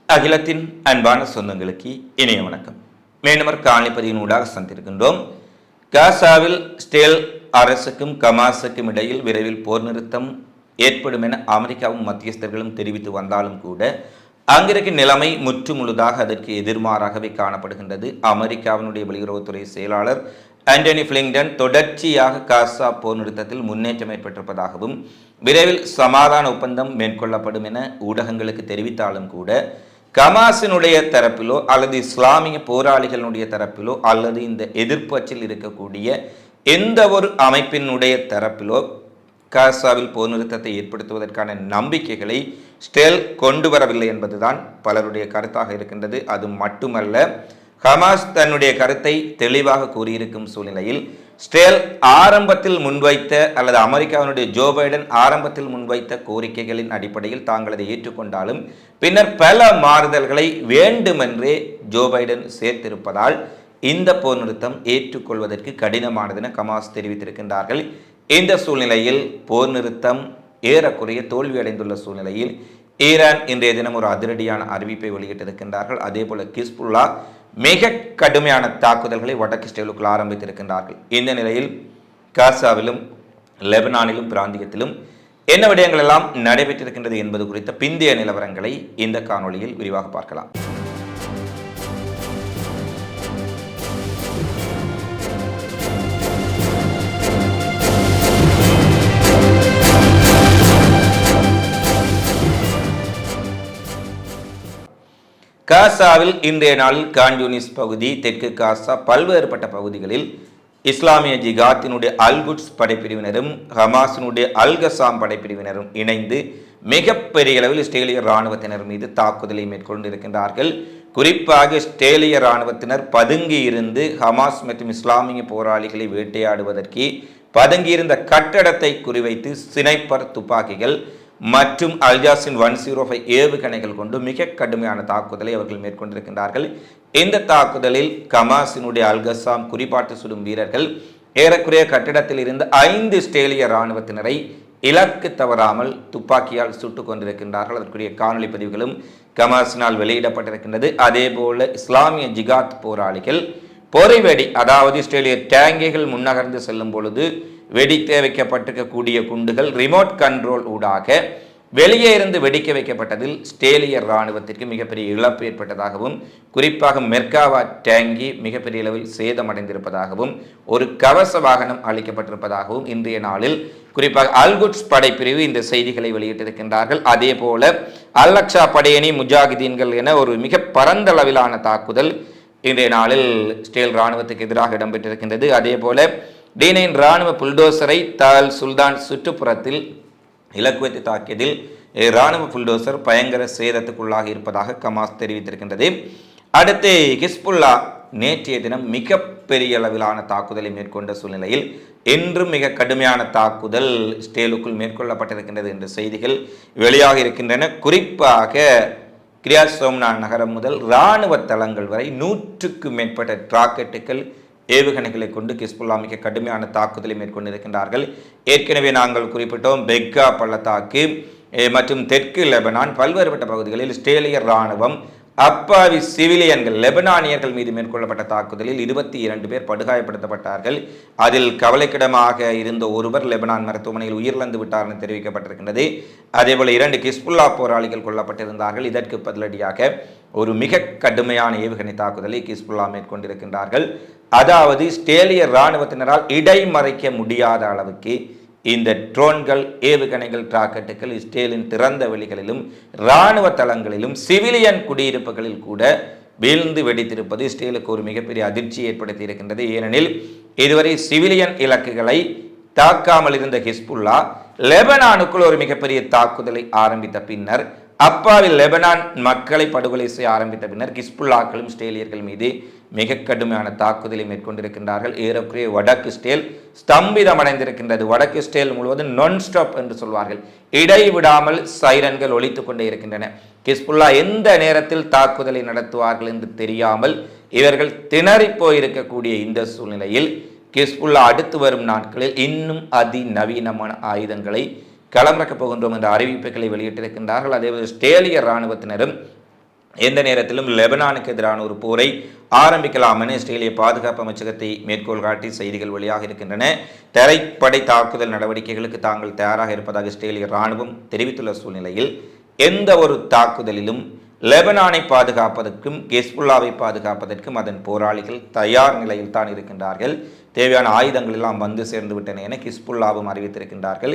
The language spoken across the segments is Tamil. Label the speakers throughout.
Speaker 1: அகிலத்தின் அன்பான சொந்தங்களுக்கு இணைய வணக்கம். மீண்டும் காணிப்பதியின் ஊடாக சந்திருக்கின்றோம். காசாவில் ஸ்டேல் அரசுக்கும் கமாஸுக்கும் இடையில் விரைவில் போர் நிறுத்தம் ஏற்படும் என அமெரிக்காவும் மத்தியஸ்தர்களும் தெரிவித்து வந்தாலும் கூட அங்கிருக்கும் நிலைமை முற்றுமுழுதாக அதற்கு எதிர்மாறாகவே காணப்படுகின்றது. அமெரிக்காவினுடைய வெளியுறவுத்துறை செயலாளர் ஆண்டனி பிளிங்டன் தொடர்ச்சியாக காசா போர் நிறுத்தத்தில் முன்னேற்றம் ஏற்பட்டிருப்பதாகவும் விரைவில் சமாதான ஒப்பந்தம் மேற்கொள்ளப்படும் என ஊடகங்களுக்கு தெரிவித்தாலும் கூட கமாஸினுடைய தரப்பிலோ அல்லது இஸ்லாமிய போராளிகளுடைய தரப்பிலோ அல்லது இந்த எதிர்ப்பு அச்சில் இருக்கக்கூடிய எந்த ஒரு அமைப்பினுடைய தரப்பிலோ காசாவில் போர் நிறுத்தத்தை ஏற்படுத்துவதற்கான நம்பிக்கைகளை ஸ்டேல் கொண்டு வரவில்லை என்பதுதான் பலருடைய கருத்தாக இருக்கின்றது. அது மட்டுமல்ல, ஹமாஸ் தன்னுடைய கருத்தை தெளிவாக கூறியிருக்கும் சூழ்நிலையில் ஸ்டேல் ஆரம்பத்தில் முன்வைத்த அல்லது அமெரிக்காவினுடைய ஜோ பைடன் ஆரம்பத்தில் முன்வைத்த கோரிக்கைகளின் அடிப்படையில் தாங்கள் அதை ஏற்றுக்கொண்டாலும் பின்னர் பல மாறுதல்களை வேண்டுமென்றே ஜோ பைடன் சேர்த்திருப்பதால் இந்த போர் நிறுத்தம் ஏற்றுக்கொள்வதற்கு கடினமானது என ஹமாஸ் தெரிவித்திருக்கின்றார்கள். இந்த சூழ்நிலையில் போர் நிறுத்தம் ஏறக்குறைய தோல்வியடைந்துள்ள சூழ்நிலையில் ஈரான் இன்றைய தினம் ஒரு அதிரடியான அறிவிப்பை வெளியிட்டிருக்கின்றார்கள். அதே போல ஹிஸ்புல்லா மிக கடுமையான தாக்குதல்களை வடக்கு இஸ்ரேலுக்குள் ஆரம்பித்திருக்கின்றார்கள். இந்த நிலையில் காசாவிலும் லெபனானிலும் பிராந்தியத்திலும் என்ன விடயங்கள் எல்லாம் நடைபெற்றிருக்கின்றது என்பது குறித்த பிந்தைய நிலவரங்களை இந்த காணொளியில் விரிவாக பார்க்கலாம். காசாவில் இன்றைய நாளில் கான் யூனிஸ் பகுதி, தெற்கு காசா பல்வேறுபட்ட பகுதிகளில் இஸ்லாமிய ஜிகாத்தினுடைய அல்குட்ஸ் படைப்பிரிவினரும் ஹமாஸினுடைய அல்கசாம் படைப்பிரிவினரும் இணைந்து மிகப்பெரிய அளவில் இஸ்ரேலிய இராணுவத்தினர் மீது தாக்குதலை மேற்கொண்டிருக்கின்றார்கள். குறிப்பாக இஸ்ரேலிய இராணுவத்தினர் பதுங்கியிருந்து ஹமாஸ் மற்றும் இஸ்லாமிய போராளிகளை வேட்டையாடுவதற்கு பதுங்கியிருந்த கட்டடத்தை குறிவைத்து ஸ்னைப்பர் துப்பாக்கிகள் மற்றும் அல்ஜாஸின் 105 ஏவுகணைகள் கொண்டு மிக கடுமையான தாக்குதலை அவர்கள் மேற்கொண்டிருக்கின்றார்கள். இந்த தாக்குதலில் கமாஸினுடைய அல்கசாம் குறிப்பாட்டு சுடும் வீரர்கள் ஏறக்குறைய கட்டிடத்தில் இருந்து 5 இஸ்ரேலிய இராணுவத்தினரை இலக்கு தவறாமல் துப்பாக்கியால் சுட்டுக் கொண்டிருக்கின்றார்கள். அதற்குரிய காணொலி பதிவுகளும் கமாஸினால் வெளியிடப்பட்டிருக்கின்றது. அதே போல இஸ்லாமிய ஜிகாத் போராளிகள் பொறிவெடி, அதாவது இஸ்ரேலிய டேங்கிகள் முன்னகர்ந்து செல்லும் பொழுது வெடிக்க வைக்கப்பட்டிருக்கக்கூடிய குண்டுகள் ரிமோட் கண்ட்ரோல் ஊடாக வெளியே இருந்து வெடிக்க வைக்கப்பட்டதில் இஸ்ரேலிய இராணுவத்திற்கு மிகப்பெரிய இழப்பு ஏற்பட்டதாகவும், குறிப்பாக மெர்காவா டேங்கி மிகப்பெரிய அளவில் சேதமடைந்திருப்பதாகவும், ஒரு கவச வாகனம் அளிக்கப்பட்டிருப்பதாகவும் இன்றைய நாளில் குறிப்பாக அல்குட்ஸ் படைப்பிரிவு இந்த செய்திகளை வெளியிட்டிருக்கின்றார்கள். அதே போல அல்-அக்ஸா படையணி முஜாஹிதீன்கள் என ஒரு மிக பரந்த அளவிலான தாக்குதல் இன்றைய நாளில் இஸ்ரேல் இராணுவத்துக்கு எதிராக இடம்பெற்றிருக்கின்றது. அதே போல D9 இராணுவ புல்டோசரை தால் சுல்தான் சுற்றுப்புறத்தில் இலக்கு வைத்து தாக்கியதில் இராணுவ புல்டோசர் பயங்கர சேதத்துக்குள்ளாக இருப்பதாக ஹமாஸ் தெரிவித்திருக்கின்றது. அடுத்து ஹிஸ்புல்லா நேற்றைய தினம் மிகப்பெரிய அளவிலான தாக்குதலை மேற்கொண்ட சூழ்நிலையில் இன்றும் மிக கடுமையான தாக்குதல் இஸ்ரேலுக்குள் மேற்கொள்ளப்பட்டிருக்கின்றது என்ற செய்திகள் வெளியாக இருக்கின்றன. குறிப்பாக கிரியாத் சோம்னா நகரம் முதல் இராணுவ தளங்கள் வரை 100க்கும் மேற்பட்ட ராக்கெட்டுகள் ஏவுகணைகளை கொண்டு ஹிஸ்புல்லா மிக கடுமையான தாக்குதலை மேற்கொண்டிருக்கின்றார்கள். ஏற்கனவே நாங்கள் குறிப்பிட்டோம், பெக்கா பள்ளத்தாக்கு மற்றும் தெற்கு லெபனான் பல்வேறுபட்ட பகுதிகளில் இஸ்ரேலிய இராணுவம் அப்பாவி சிவிலியன்கள் லெபனானியர்கள் மீது மேற்கொள்ளப்பட்ட தாக்குதலில் 22 பேர் படுகாயப்படுத்தப்பட்டார்கள். அதில் கவலைக்கிடமாக இருந்த ஒருவர் லெபனான் மருத்துவமனையில் உயிரிழந்து விட்டார் என தெரிவிக்கப்பட்டிருக்கின்றது. அதேபோல 2 ஹிஸ்புல்லா போராளிகள் கொல்லப்பட்டிருந்தார்கள். இதற்கு பதிலடியாக ஒரு மிக கடுமையான ஏவுகணை தாக்குதலை ஹிஸ்புல்லா மேற்கொண்டிருக்கின்றார்கள். அதாவது இஸ்ரேலிய இராணுவத்தினரால் இடைமறைக்க முடியாத அளவுக்கு இந்த ட்ரோன்கள், ஏவுகணைகள், ராக்கெட்டுகள் இஸ்ரேலின் திறந்த வெளிகளிலும் இராணுவ தளங்களிலும் சிவிலியன் குடியிருப்புகளில் கூட வீழ்ந்து வெடித்திருப்பது இஸ்ரேலுக்கு ஒரு மிகப்பெரிய அதிர்ச்சி ஏற்படுத்தி இருக்கின்றது. ஏனெனில் இதுவரை சிவிலியன் இலக்குகளை தாக்காமல் இருந்த ஹிஸ்புல்லா லெபனானுக்குள் ஒரு மிகப்பெரிய தாக்குதலை ஆரம்பித்த பின்னர், அப்பாவில் லெபனான் மக்களை படுகொலை செய்ய ஆரம்பித்த பின்னர் ஹிஸ்புல்லாக்களும் இஸ்ரேலியர்கள் மீது மிக கடுமையான தாக்குதலை மேற்கொண்டிருக்கின்றார்கள். ஏறக்குறைய வடக்கு இஸ்ரேல் ஸ்தம்பிதமடைந்திருக்கின்றது. வடக்கு இஸ்ரேல் முழுவதும் நான் ஸ்டாப் என்று சொல்வார்கள், இடைவிடாமல் சைரன்கள் ஒலித்துக் கொண்டே இருக்கின்றன. ஹிஸ்புல்லா எந்த நேரத்தில் தாக்குதலை நடத்துவார்கள் என்று தெரியாமல் இவர்கள் திணறி போயிருக்கக்கூடிய இந்த சூழ்நிலையில் ஹிஸ்புல்லா அடுத்து வரும் நாட்களில் இன்னும் அதிநவீனமான ஆயுதங்களை களமிறக்கப் போகின்றோம் என்ற அறிவிப்புகளை வெளியிட்டிருக்கின்றார்கள். அதேபோல் இஸ்ரேலிய இராணுவத்தினரும் எந்த நேரத்திலும் லெபனானுக்கு எதிரான ஒரு போரை ஆரம்பிக்கலாம் என இஸ்ரேலிய பாதுகாப்பு அமைச்சகத்தை மேற்கோள் காட்டி செய்திகள் வெளியாக இருக்கின்றன. தரைப்படை தாக்குதல் நடவடிக்கைகளுக்கு தாங்கள் தயாராக இருப்பதாக இஸ்ரேலிய இராணுவம் தெரிவித்துள்ள சூழ்நிலையில் எந்த ஒரு தாக்குதலிலும் லெபனானை பாதுகாப்பதற்கும் ஹெஸ்புல்லாவை பாதுகாப்பதற்கும் அதன் போராளிகள் தயார் நிலையில் தான் இருக்கின்றார்கள். தேவையான ஆயுதங்கள் எல்லாம் வந்து சேர்ந்து விட்டன என ஹிஸ்புல்லாவும் அறிவித்திருக்கின்றார்கள்.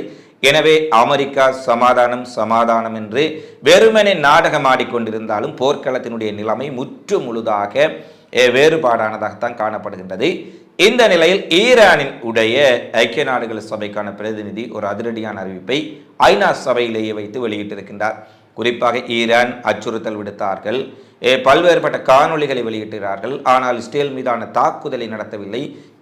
Speaker 1: எனவே அமெரிக்கா சமாதானம் சமாதானம் என்று வெறுமனே நாடகம் ஆடிக்கொண்டிருந்தாலும் போர்க்களத்தினுடைய நிலைமை முற்று முழுதாக வேறுபாடானதாகத்தான் காணப்படுகின்றது. இந்த நிலையில் ஈரானின் உடைய ஐக்கிய நாடுகள் சபைக்கான பிரதிநிதி ஒரு அதிரடியான அறிவிப்பை ஐநா சபையிலேயே வைத்து வெளியிட்டிருக்கின்றார். குறிப்பாக ஈரான் அச்சுறுத்தல் விடுத்தார்கள், பல்வேறுபட்ட காணொளிகளை வெளியிட்டார்கள். ஆனால் இஸ்ரேல் மீதான தாக்குதலை நடத்தவில்லை.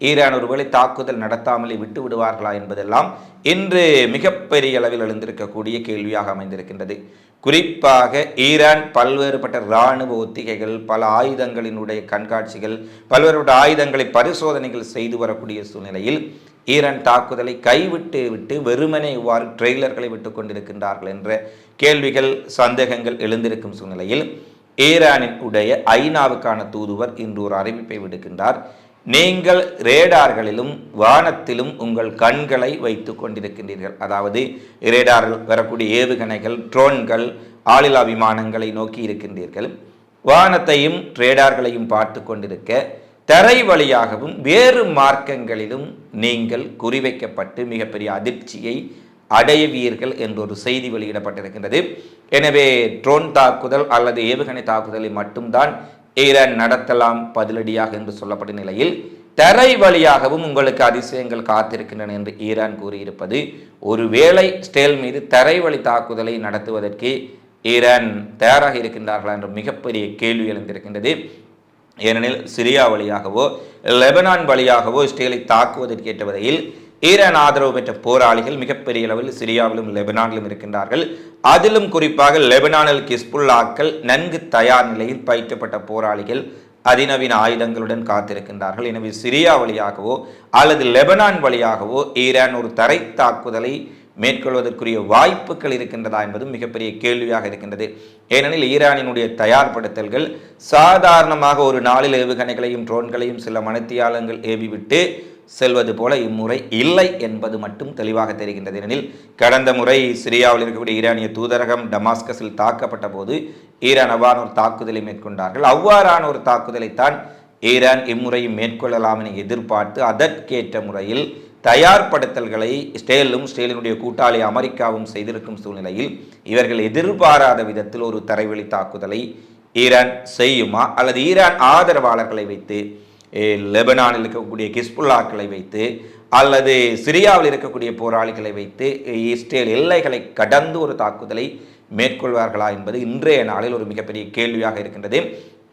Speaker 1: ஈரான் ஒருவேளை தாக்குதல் நடத்தாமலே விட்டு விடுவார்களா என்பதெல்லாம் இன்று மிகப்பெரிய அளவில் எழுந்திருக்கக்கூடிய கேள்வியாக அமைந்திருக்கின்றது. குறிப்பாக ஈரான் பல்வேறுபட்ட இராணுவ ஒத்திகைகள், பல ஆயுதங்களினுடைய கண்காட்சிகள், பல்வேறுபட்ட ஆயுதங்களை பரிசோதனைகள் செய்து வரக்கூடிய சூழ்நிலையில் ஈரான் தாக்குதலை கைவிட்டு வெறுமனே இவ்வாறு ட்ரெய்லர்களை விட்டு கொண்டிருக்கின்றார்கள் என்ற கேள்விகள் சந்தேகங்கள் எழுந்திருக்கும் சூழ்நிலையில் ஈரானின் உடைய ஐநாவுக்கான தூதுவர் இன்று ஒரு அறிவிப்பை விடுக்கின்றார். நீங்கள் ரேடார்களிலும் வானத்திலும் உங்கள் கண்களை வைத்து கொண்டிருக்கின்றீர்கள். அதாவது ரேடார்கள் வரக்கூடிய ஏவுகணைகள், ட்ரோன்கள், ஆளில்லா விமானங்களை நோக்கி இருக்கின்றீர்கள். வானத்தையும் ரேடார்களையும் பார்த்து கொண்டிருக்க தரை வழியாகவும் வேறு மார்க்கங்களிலும் நீங்கள் குறிவைக்கப்பட்டு மிகப்பெரிய அதிர்ச்சியை அடைவீர்கள் என்றொரு செய்தி வெளியிடப்பட்டிருக்கின்றது. எனவே ட்ரோன் தாக்குதல் அல்லது ஏவுகணை தாக்குதலை மட்டும்தான் ஈரான் நடத்தலாம் பதிலடியாக என்று சொல்லப்பட்ட நிலையில் தரை வழியாகவும் உங்களுக்கு அதிசயங்கள் காத்திருக்கின்றன என்று ஈரான் கூறியிருப்பது ஒருவேளை இஸ்ரேல் மீது தரை வழி தாக்குதலை நடத்துவதற்கு ஈரான் தயாராக இருக்கின்றார்களா என்ற மிகப்பெரிய கேள்வி எழுந்திருக்கின்றது. ஏனெனில் சிரியா வழியாகவோ லெபனான் வழியாகவோ இஸ்ரேலை தாக்குவதற்கு ஏற்ற வகையில் ஈரான் ஆதரவு பெற்ற போராளிகள் மிகப்பெரிய அளவில் சிரியாவிலும் லெபனானிலும் இருக்கின்றார்கள். அதிலும் குறிப்பாக லெபனானில் ஹிஸ்புல்லாக்கள் நன்கு தயார் நிலையில் பயிற்றப்பட்ட போராளிகள் அதிநவீன ஆயுதங்களுடன் காத்திருக்கின்றார்கள். எனவே சிரியா வழியாகவோ அல்லது லெபனான் வழியாகவோ ஈரான் ஒரு தரை தாக்குதலை மேற்கொள்வதற்குரிய வாய்ப்புகள் இருக்கின்றதா என்பதும் மிகப்பெரிய கேள்வியாக இருக்கின்றது. ஏனெனில் ஈரானினுடைய தயார்படுத்தல்கள் சாதாரணமாக ஒரு நாளில் ஏவுகணைகளையும் ட்ரோன்களையும் சில மணித்தியாலங்கள் ஏவிவிட்டு செல்வது போல இம்முறை இல்லை என்பது மட்டும் தெளிவாக தெரிகின்றது. ஏனெனில் கடந்த முறை சிரியாவில் இருக்கக்கூடிய ஈரானிய தூதரகம் டமாஸ்கஸில் தாக்கப்பட்ட போது ஈரான் அவ்வாறான ஒரு தாக்குதலை மேற்கொண்டார்கள். அவ்வாறான ஒரு தாக்குதலைத்தான் ஈரான் இம்முறையும் மேற்கொள்ளலாம் என எதிர்பார்த்து அதற்கேற்ற முறையில் தயார்படுத்தல்களை இஸ்ரேலினுடைய கூட்டாளி அமெரிக்காவும் செய்திருக்கும் சூழ்நிலையில் இவர்கள் எதிர்பாராத விதத்தில் ஒரு தரைவழி தாக்குதலை ஈரான் செய்யுமா அல்லது ஈரான் ஆதரவாளர்களை வைத்து லெபனானில் இருக்கக்கூடிய ஹிஸ்புல்லாக்களை வைத்து அல்லது சிரியாவில் இருக்கக்கூடிய போராளிகளை வைத்து இஸ்ரேல் எல்லைகளை கடந்து ஒரு தாக்குதலை மேற்கொள்வார்களா என்பது இன்றைய நாளில் ஒரு மிகப்பெரிய கேள்வியாக இருக்கின்றது.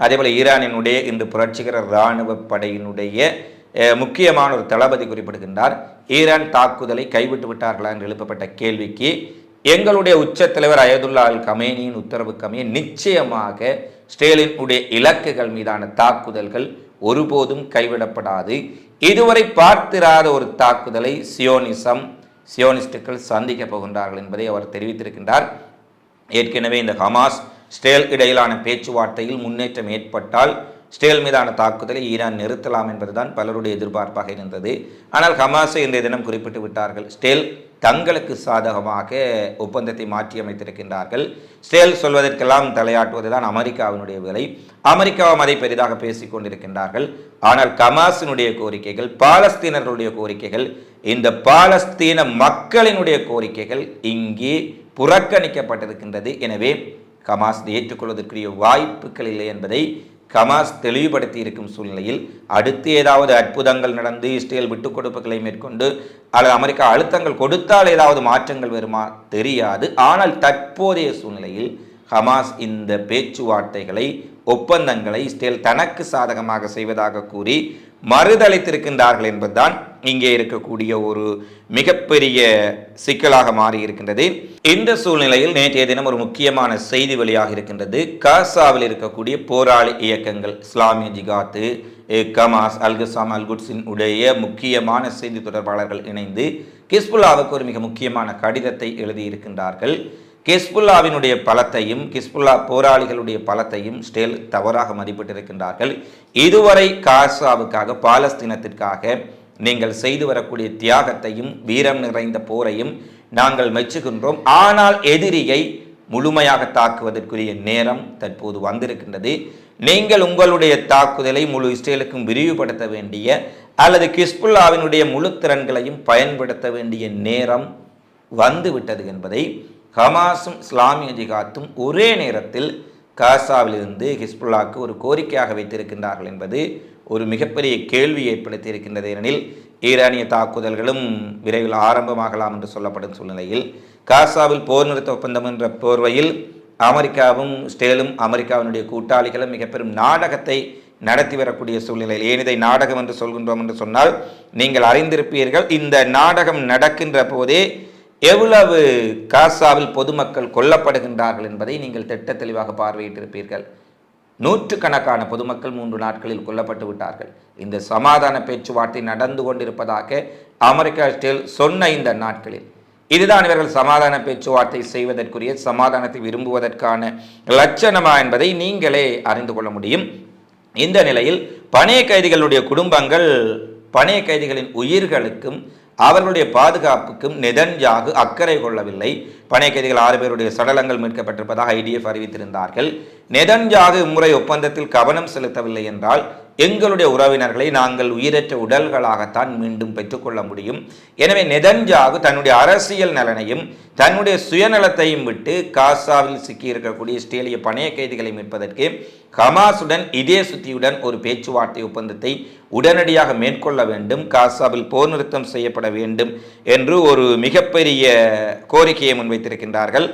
Speaker 1: அதேபோல் ஈரானினுடைய இன்று புரட்சிகர இராணுவ படையினுடைய முக்கியமான ஒரு தளபதி குறிப்பிடுகின்றார், ஈரான் தாக்குதலை கைவிட்டு விட்டார்களா என்று எழுப்பப்பட்ட கேள்விக்கு எங்களுடைய உச்ச தலைவர் அயதுல்லா அல் கமேனியின் உத்தரவுக்கமைய நிச்சயமாக இஸ்ரேலின் உடைய இலக்குகள் மீதான தாக்குதல்கள் ஒருபோதும் கைவிடப்படாது. இதுவரை பார்த்திராத ஒரு தாக்குதலை சியோனிஸ்டுகள் சந்திக்க போகின்றார்கள் என்பதை அவர் தெரிவித்திருக்கின்றார். ஏற்கனவே இந்த ஹமாஸ் இஸ்ரேல் இடையிலான பேச்சுவார்த்தையில் முன்னேற்றம் ஏற்பட்டால் இஸ்ரேல் மீதான தாக்குதலை ஈரான் நிறுத்தலாம் என்பதுதான் பலருடைய எதிர்பார்ப்பாக இருந்தது. ஆனால் ஹமாஸை இன்றைய தினம் குறிப்பிட்டு விட்டார்கள். இஸ்ரேல் தங்களுக்கு சாதகமாக ஒப்பந்தத்தை மாற்றி அமைத்திருக்கின்றார்கள். இஸ்ரேல் சொல்வதற்கெல்லாம் தலையாட்டுவதுதான் அமெரிக்காவினுடைய வேலை. அமெரிக்காவும் அதை பெரிதாக பேசிக் கொண்டிருக்கின்றார்கள். ஆனால் ஹமாஸினுடைய கோரிக்கைகள், பாலஸ்தீனர்களுடைய கோரிக்கைகள், இந்த பாலஸ்தீன மக்களினுடைய கோரிக்கைகள் இங்கே புறக்கணிக்கப்பட்டிருக்கின்றது. எனவே ஹமாஸ் ஏற்றுக்கொள்வதற்குரிய வாய்ப்புகள் இல்லை என்பதை ஹமாஸ் தெளிவுபடுத்தி இருக்கும் சூழ்நிலையில் அடுத்து ஏதாவது அற்புதங்கள் நடந்து இஸ்ரேல் விட்டுக் கொடுப்புகளை மேற்கொண்டு அல்லது அமெரிக்கா அழுத்தங்கள் கொடுத்தால் ஏதாவது மாற்றங்கள் வருமா தெரியாது. ஆனால் தற்போதைய சூழ்நிலையில் ஹமாஸ் இந்த பேச்சுவார்த்தைகளை, ஒப்பந்தங்களை இஸ்ரேல் தனக்கு சாதகமாக செய்வதாக கூறி மறுதளித்திருக்கின்றார்கள் என்பதுதான் இங்கே இருக்கக்கூடிய ஒரு மிகப்பெரிய சிக்கலாக மாறி இருக்கின்றது. இந்த சூழ்நிலையில் நேற்றைய தினம் ஒரு முக்கியமான செய்தி வெளியாக இருக்கின்றது. காசாவில் இருக்கக்கூடிய போராளி இயக்கங்கள் இஸ்லாமிய ஜிகாத்து, ஹமாஸ், அல்கசாம், அல்குட்ஸின் உடைய முக்கியமான செய்தி தொடர்பாளர்கள் இணைந்து ஹிஸ்புல்லாவுக்கு ஒரு மிக முக்கியமான கடிதத்தை எழுதியிருக்கின்றார்கள். ஹிஸ்புல்லாவினுடைய பலத்தையும் ஹிஸ்புல்லா போராளிகளுடைய பலத்தையும் ஸ்டேல் தவறாக மதிப்பிட்டிருக்கின்றார்கள். இதுவரை காசாவுக்காக பாலஸ்தீனத்திற்காக நீங்கள் செய்து வரக்கூடிய தியாகத்தையும் வீரம் நிறைந்த போரையும் நாங்கள் மெச்சுகின்றோம். ஆனால் எதிரியை முழுமையாக தாக்குவதற்குரிய நேரம் தற்போது வந்திருக்கின்றது. நீங்கள் உங்களுடைய தாக்குதலை முழு இஸ்ரேலுக்கும் விரிவுபடுத்த வேண்டிய அல்லது ஹிஸ்புல்லாவினுடைய முழு திறன்களையும் பயன்படுத்த வேண்டிய நேரம் வந்துவிட்டது என்பதை ஹமாஸும் இஸ்லாமிய ஜிகாத்தும் ஒரே நேரத்தில் காசாவிலிருந்து ஹிஸ்புல்லாவுக்கு ஒரு கோரிக்கையாக வைத்திருக்கின்றார்கள் என்பது ஒரு மிகப்பெரிய கேள்வி ஏற்படுத்தி இருக்கின்றது. ஏனெனில் ஈரானிய தாக்குதல்களும் விரைவில் ஆரம்பமாகலாம் என்று சொல்லப்படும் சூழ்நிலையில் காசாவில் போர் நிறுத்த ஒப்பந்தம் என்ற போர்வையில் அமெரிக்காவும் ஸ்டேலும் அமெரிக்காவினுடைய கூட்டாளிகளும் மிக பெரும் நாடகத்தை நடத்தி வரக்கூடிய சூழ்நிலையில், ஏன் இதை நாடகம் என்று சொல்கின்றோம் என்று சொன்னால் நீங்கள் அறிந்திருப்பீர்கள், இந்த நாடகம் நடக்கின்ற போதே எவ்வளவு காசாவில் பொதுமக்கள் கொல்லப்படுகின்றார்கள் என்பதை நீங்கள் திட்ட தெளிவாக பார்வையிட்டிருப்பீர்கள். நூற்றுக்கணக்கான பொதுமக்கள் 3 நாட்களில் கொல்லப்பட்டு விட்டார்கள். இந்த சமாதான பேச்சுவார்த்தை நடந்து கொண்டிருப்பதாக அமெரிக்கா ஸ்டேல் சொன்ன இந்த நாட்களில் இதுதான் இவர்கள் சமாதான பேச்சுவார்த்தை செய்வதற்குரிய, சமாதானத்தை விரும்புவதற்கான லட்சணமா என்பதை நீங்களே அறிந்து கொள்ள முடியும். இந்த நிலையில் பணைய கைதிகளுடைய குடும்பங்கள் பணைய கைதிகளின் உயிர்களுக்கும் அவர்களுடைய பாதுகாப்புக்கும் நெதன்யாகு அக்கறை கொள்ளவில்லை. பணைய கைதிகள் 6 பேருடைய சடலங்கள் மீட்கப்பட்டிருப்பதாக IDF அறிவித்திருந்தார்கள். நெதன்யாகு இம்முறை ஒப்பந்தத்தில் கவனம் செலுத்தவில்லை என்றால் எங்களுடைய உறவினர்களை நாங்கள் உயிரற்ற உடல்களாகத்தான் மீண்டும் பெற்றுக்கொள்ள முடியும். எனவே நெதன்யாகு தன்னுடைய அரசியல் நலனையும் தன்னுடைய சுயநலத்தையும் விட்டு காசாவில் சிக்கியிருக்கக்கூடிய இஸ்ரேலிய பணைய கைதிகளை மீட்பதற்கு ஹமாஸுடன் இதே சுத்தியுடன் ஒரு பேச்சுவார்த்தை ஒப்பந்தத்தை உடனடியாக மேற்கொள்ள வேண்டும், காசாவில் போர் நிறுத்தம் செய்யப்பட வேண்டும் என்று ஒரு மிகப்பெரிய கோரிக்கையை முன்வைத்திருக்கின்றார்கள்.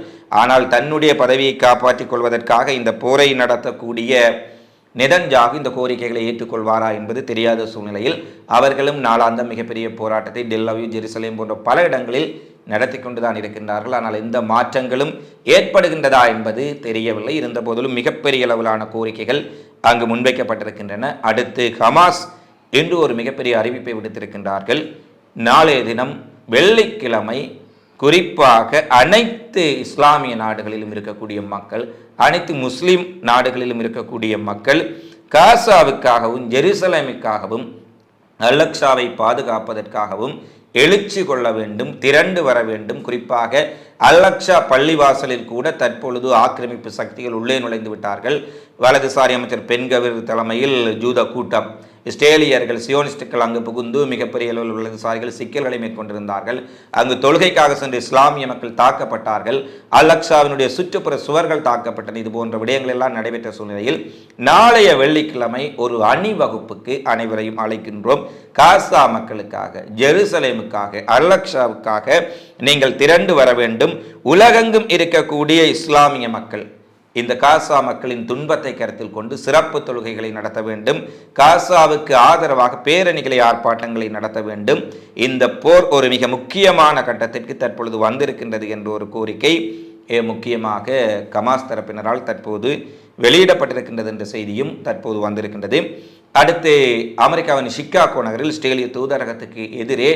Speaker 1: ஆனால் தன்னுடைய பதவியை காப்பாற்றிக் கொள்வதற்காக இந்த போரை நடத்தக்கூடிய நெதன்யாகு இந்த கோரிக்கைகளை ஏற்றுக்கொள்வாரா என்பது தெரியாத சூழ்நிலையில் அவர்களும் நாளாந்தம் மிகப்பெரிய போராட்டத்தை டெல் அவிவ், ஜெருசலேம் போன்ற பல இடங்களில் நடத்தி கொண்டுதான் இருக்கின்றார்கள். ஆனால் எந்த மாற்றங்களும் ஏற்படுகின்றதா என்பது தெரியவில்லை. இருந்த போதிலும் மிகப்பெரிய அளவிலான கோரிக்கைகள் அங்கு முன்வைக்கப்பட்டிருக்கின்றன. அடுத்து ஹமாஸ் என்று ஒரு மிகப்பெரிய அறிவிப்பை விடுத்திருக்கின்றார்கள். நாளைய தினம் வெள்ளிக்கிழமை குறிப்பாக அனைத்து இஸ்லாமிய நாடுகளிலும் இருக்கக்கூடிய மக்கள், அனைத்து முஸ்லிம் நாடுகளிலும் இருக்கக்கூடிய மக்கள் காசாவுக்காகவும் ஜெருசலேமுக்காகவும் அல்-அக்ஸாவை பாதுகாப்பதற்காகவும் எழுச்சி கொள்ள வேண்டும், திரண்டு வர வேண்டும். குறிப்பாக அல்-அக்ஸா பள்ளிவாசலில் கூட தற்பொழுது ஆக்கிரமிப்பு சக்திகள் உள்ளே நுழைந்து விட்டார்கள். வலதுசாரி அமைச்சர் பென்கவிர் தலைமையில் ஜூத கூட்டம், இஸ்ரேலியர்கள், சியோனிஸ்டுகள் அங்கு புகுந்து மிகப்பெரிய அளவில் வலதுசாரிகள் சிக்கல்களை மேற்கொண்டிருந்தார்கள். அங்கு தொழுகைக்காக சென்று இஸ்லாமிய மக்கள் தாக்கப்பட்டார்கள். அல்-அக்ஸாவினுடைய சுற்றுப்புற சுவர்கள் தாக்கப்பட்டன. இது போன்ற விடயங்கள் எல்லாம் நடைபெற்ற சூழ்நிலையில் நாளைய வெள்ளிக்கிழமை ஒரு அணிவகுப்புக்கு அனைவரையும் அழைக்கின்றோம். காசா மக்களுக்காக, ஜெருசலேமுக்காக, அல்-அக்ஸாவுக்காக நீங்கள் திரண்டு வர வேண்டும். உலகெங்கும் இருக்கக்கூடிய இஸ்லாமிய மக்கள் இந்த காசா மக்களின் துன்பத்தை கருத்தில் கொண்டு சிறப்பு தொழுகைகளை நடத்த வேண்டும். காசாவுக்கு ஆதரவாக பேரணிகளை, ஆர்ப்பாட்டங்களை நடத்த வேண்டும். இந்த போர் ஒரு மிக முக்கியமான கட்டத்திற்கு தற்பொழுது வந்திருக்கின்றது என்ற ஒரு கோரிக்கை முக்கியமாக ஹமாஸ் தரப்பினரால் தற்போது வெளியிடப்பட்டிருக்கின்றது என்ற செய்தியும் தற்போது வந்திருக்கின்றது. அடுத்து அமெரிக்காவின் சிகாகோ நகரில் இஸ்ரேலிய தூதரகத்துக்கு எதிரே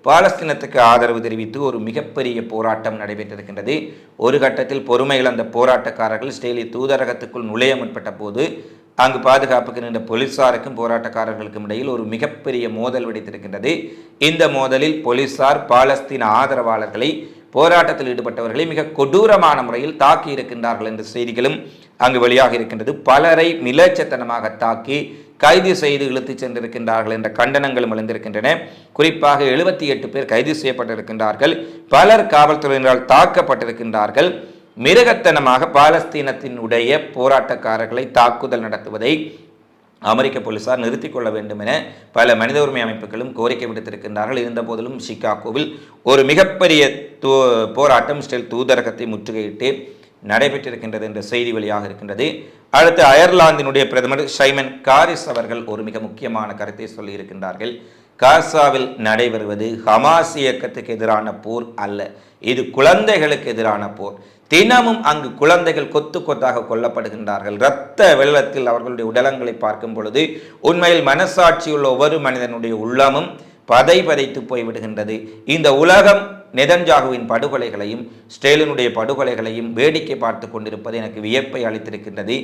Speaker 1: பாலஸ்தீனத்துக்கு ஆதரவு தெரிவித்து ஒரு மிகப்பெரிய போராட்டம் நடைபெற்றிருக்கின்றது. ஒரு கட்டத்தில் பொறுமை இழந்த போராட்டக்காரர்கள் இஸ்ரேலிய தூதரகத்துக்குள் நுழைய முற்பட்ட போது அங்கு பாதுகாப்புக்கு நின்ற போலீசாருக்கும் போராட்டக்காரர்களுக்கும் இடையில் ஒரு மிகப்பெரிய மோதல் வெடித்திருக்கின்றது. இந்த மோதலில் போலீசார் பாலஸ்தீன ஆதரவாளர்களை, போராட்டத்தில் ஈடுபட்டவர்களை மிக கொடூரமான முறையில் தாக்கி இருக்கின்றார்கள் என்ற செய்திகளும் அங்கு வெளியாக இருக்கின்றது. பலரை மிலேச்சத்தனமாக தாக்கி கைது செய்து இழுத்துச் சென்றிருக்கின்றார்கள் என்ற கண்டனங்களும் எழுந்திருக்கின்றன. குறிப்பாக 78 பேர் கைது செய்யப்பட்டிருக்கின்றார்கள். பலர் காவல்துறையினரால் தாக்கப்பட்டிருக்கின்றார்கள். மிருகத்தனமாக பாலஸ்தீனத்தினுடைய போராட்டக்காரர்களை தாக்குதல் நடத்துவதை அமெரிக்க போலீசார் நிறுத்திக் கொள்ள வேண்டும் என பல மனித உரிமை அமைப்புகளும் கோரிக்கை விடுத்திருக்கின்றார்கள். இருந்த போதிலும் சிகாகோவில் ஒரு மிகப்பெரிய போராட்டம் இஸ்ரேல் தூதரகத்தை முற்றுகையிட்டு நடைபெற்றிருக்கின்றது என்ற செய்தி வெளியாக இருக்கின்றது. அடுத்து அயர்லாந்தினுடைய பிரதமர் சைமன் காரிஸ் அவர்கள் ஒரு மிக முக்கியமான கருத்தை சொல்லியிருக்கின்றார்கள். காசாவில் நடைபெறுவது ஹமாஸ் இயக்கத்துக்கு எதிரான போர் அல்ல, இது குழந்தைகளுக்கு எதிரான போர். தினமும் அங்கு குழந்தைகள் கொத்து கொத்தாக கொல்லப்படுகின்றார்கள். இரத்த வெள்ளத்தில் அவர்களுடைய உடலங்களை பார்க்கும் பொழுது உண்மையில் மனசாட்சியுள்ள ஒவ்வொரு மனிதனுடைய உள்ளமும் பதைத்து போய்விடுகின்றது. இந்த உலகம் நெதன்யாகுவின் படுகொலைகளையும் ஸ்டேலினுடைய படுகொலைகளையும் வேடிக்கை பார்த்து கொண்டிருப்பது எனக்கு வியப்பை அளித்திருக்கின்றது.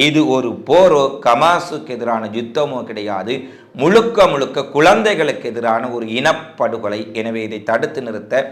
Speaker 1: இது ஒரு போரோ ஹமாஸுக்கு எதிரான யுத்தமோ கிடையாது, முழுக்க முழுக்க குழந்தைகளுக்கு எதிரான ஒரு இனப்படுகொலை. எனவே இதை தடுத்து நிறுத்த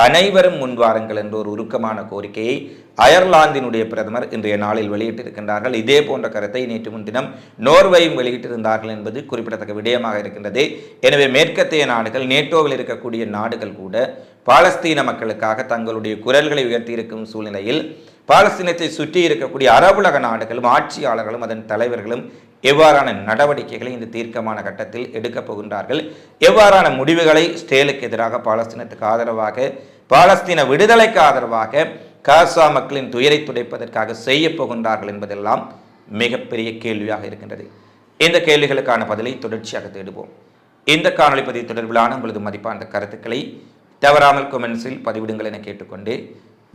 Speaker 1: அனைவரும் முன்வாருங்கள் என்ற ஒரு உருக்கமான கோரிக்கையை அயர்லாந்தினுடைய பிரதமர் இன்றைய நாளில் வெளியிட்டிருக்கின்றார்கள். இதே போன்ற கருத்தை நேற்று முன்தினம் நோர்வேயும் வெளியிட்டிருந்தார்கள் என்பது குறிப்பிடத்தக்க விடயமாக இருக்கின்றது. எனவே மேற்கத்திய நாடுகள், நேட்டோவில் இருக்கக்கூடிய நாடுகள் கூட பாலஸ்தீன மக்களுக்காக தங்களுடைய குரல்களை உயர்த்தியிருக்கும் சூழ்நிலையில் பாலஸ்தீனத்தை சுற்றி இருக்கக்கூடிய அரபுலக நாடுகளும் ஆட்சியாளர்களும் அதன் தலைவர்களும் எவ்வாறான நடவடிக்கைகளை இந்த தீர்க்கமான கட்டத்தில் எடுக்கப் போகின்றார்கள், எவ்வாறான முடிவுகளை இஸ்ரேலுக்கு எதிராக பாலஸ்தீனத்துக்கு ஆதரவாக, பாலஸ்தீன விடுதலைக்கு ஆதரவாக, காசா மக்களின் துயரை துடைப்பதற்காக செய்ய போகின்றார்கள் என்பதெல்லாம் மிகப்பெரிய கேள்வியாக இருக்கின்றது. இந்த கேள்விகளுக்கான பதிலை தொடர்ச்சியாக தேடுவோம். இந்த காணொலி பதிவு தொடர்பிலான உங்களது மதிப்பான கருத்துக்களை தவறாமல் கொமெண்ட்ஸில் பதிவிடுங்கள் என கேட்டுக்கொண்டு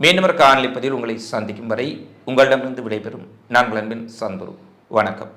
Speaker 1: மீண்டும் ஒரு காணொலி பதிவில் உங்களை சந்திக்கும் வரை உங்களிடமிருந்து விடைபெறும் நான் அன்பின் சந்துரு. வணக்கம்.